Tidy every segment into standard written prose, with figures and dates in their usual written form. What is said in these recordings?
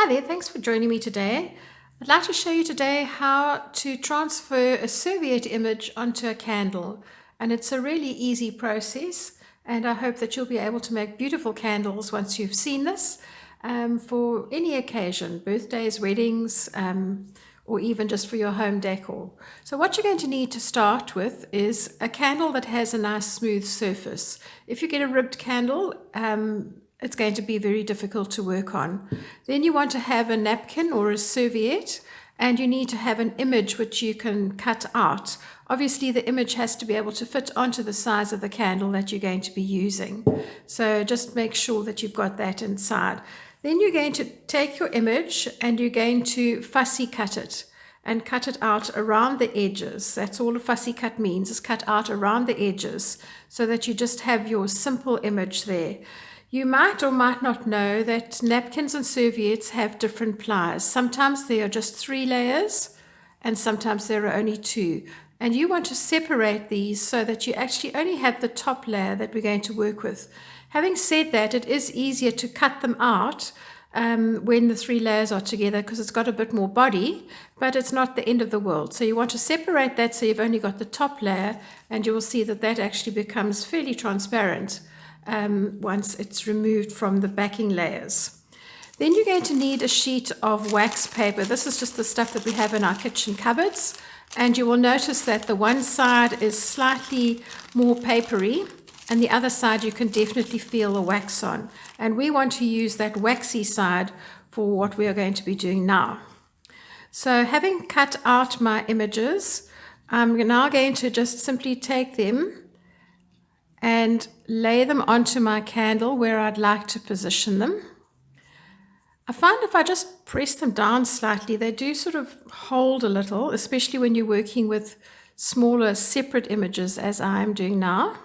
Hi there, thanks for joining me today. I'd like to show you today how to transfer a serviette image onto a candle, and it's a really easy process, and I hope that you'll be able to make beautiful candles once you've seen this for any occasion, birthdays, weddings, or even just for your home decor. So what you're going to need to start with is a candle that has a nice smooth surface. If you get a ribbed candle, it's going to be very difficult to work on. Then you want to have a napkin or a serviette, and you need to have an image which you can cut out. Obviously the image has to be able to fit onto the size of the candle that you're going to be using. So just make sure that you've got that inside. Then you're going to take your image and you're going to fussy cut it and cut it out around the edges. That's all a fussy cut means, is cut out around the edges so that you just have your simple image there. You might or might not know that napkins and serviettes have different plies. Sometimes there are just 3 layers and sometimes there are only 2. And you want to separate these so that you actually only have the top layer that we're going to work with. Having said that, it is easier to cut them out when the 3 layers are together because it's got a bit more body, but it's not the end of the world. So you want to separate that so you've only got the top layer, and you will see that that actually becomes fairly transparent once it's removed from the backing layers. Then you're going to need a sheet of wax paper. This is just the stuff that we have in our kitchen cupboards, and you will notice that the one side is slightly more papery and the other side you can definitely feel the wax on, and we want to use that waxy side for what we are going to be doing now. So having cut out my images, I'm now going to just simply take them and lay them onto my candle where I'd like to position them. I find if I just press them down slightly, they do sort of hold a little, especially when you're working with smaller separate images as I am doing now.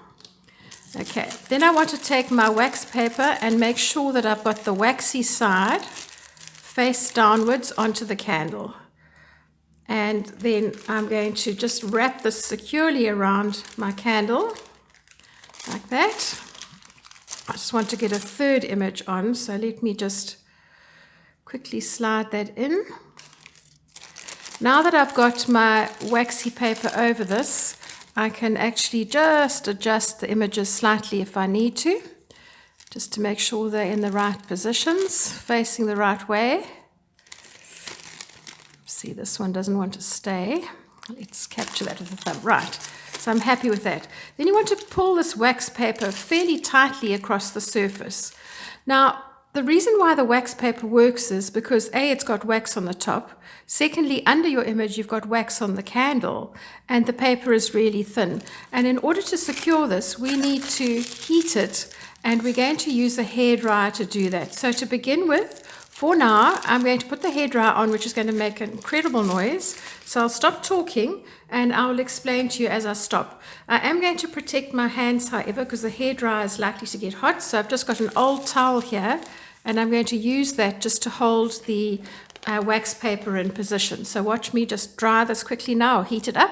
Okay, then I want to take my wax paper and make sure that I've got the waxy side face downwards onto the candle. And then I'm going to just wrap this securely around my candle like that. I just want to get a third image on, so let me just quickly slide that in. Now that I've got my waxy paper over this, I can actually just adjust the images slightly if I need to, just to make sure they're in the right positions, facing the right way. See, this one doesn't want to stay. Let's capture that with the thumb. Right. So I'm happy with that. Then you want to pull this wax paper fairly tightly across the surface. Now, the reason why the wax paper works is because A, it's got wax on the top. Secondly, under your image, you've got wax on the candle, and the paper is really thin. And in order to secure this, we need to heat it, and we're going to use a hairdryer to do that. So to begin with, for now, I'm going to put the hairdryer on, which is going to make an incredible noise. So I'll stop talking and I'll explain to you as I stop. I am going to protect my hands, however, because the hairdryer is likely to get hot. So I've just got an old towel here, and I'm going to use that just to hold the wax paper in position. So watch me just dry this quickly now, heat it up.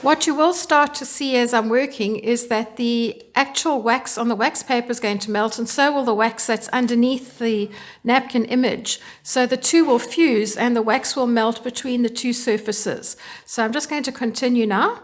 What you will start to see as I'm working is that the actual wax on the wax paper is going to melt, and so will the wax that's underneath the napkin image. So the two will fuse and the wax will melt between the two surfaces. So I'm just going to continue now.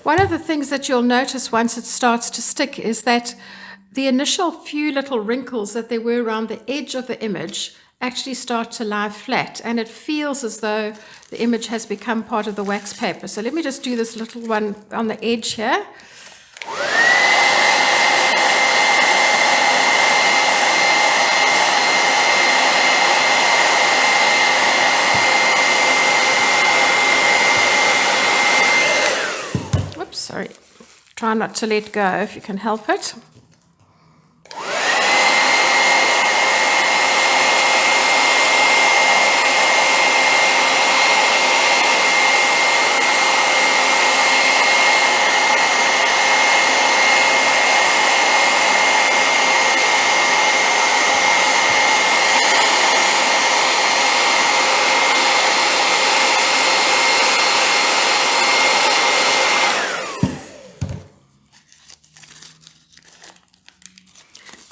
One of the things that you'll notice once it starts to stick is that the initial few little wrinkles that there were around the edge of the image actually start to lie flat, and it feels as though the image has become part of the wax paper. So let me just do this little one on the edge here. Whoops, sorry. Try not to let go if you can help it.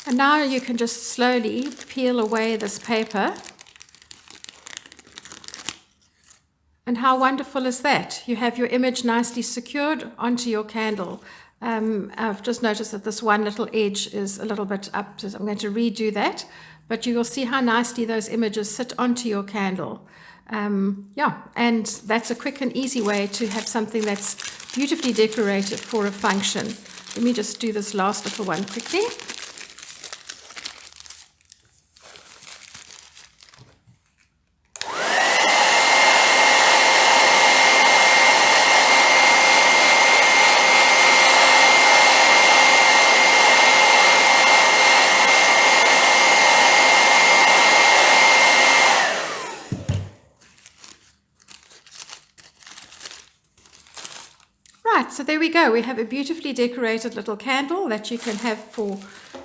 And now you can just slowly peel away this paper. And how wonderful is that? You have your image nicely secured onto your candle. I've just noticed that this one little edge is a little bit up, so I'm going to redo that. But you will see how nicely those images sit onto your candle. Yeah, and that's a quick and easy way to have something that's beautifully decorated for a function. Let me just do this last little one quickly. Right, so there we go. We have a beautifully decorated little candle that you can have for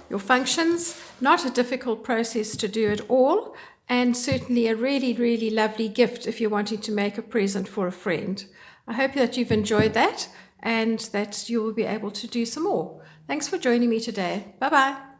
your functions. Not a difficult process to do at all, and certainly a really, really lovely gift if you're wanting to make a present for a friend. I hope that you've enjoyed that and that you will be able to do some more. Thanks for joining me today. Bye-bye.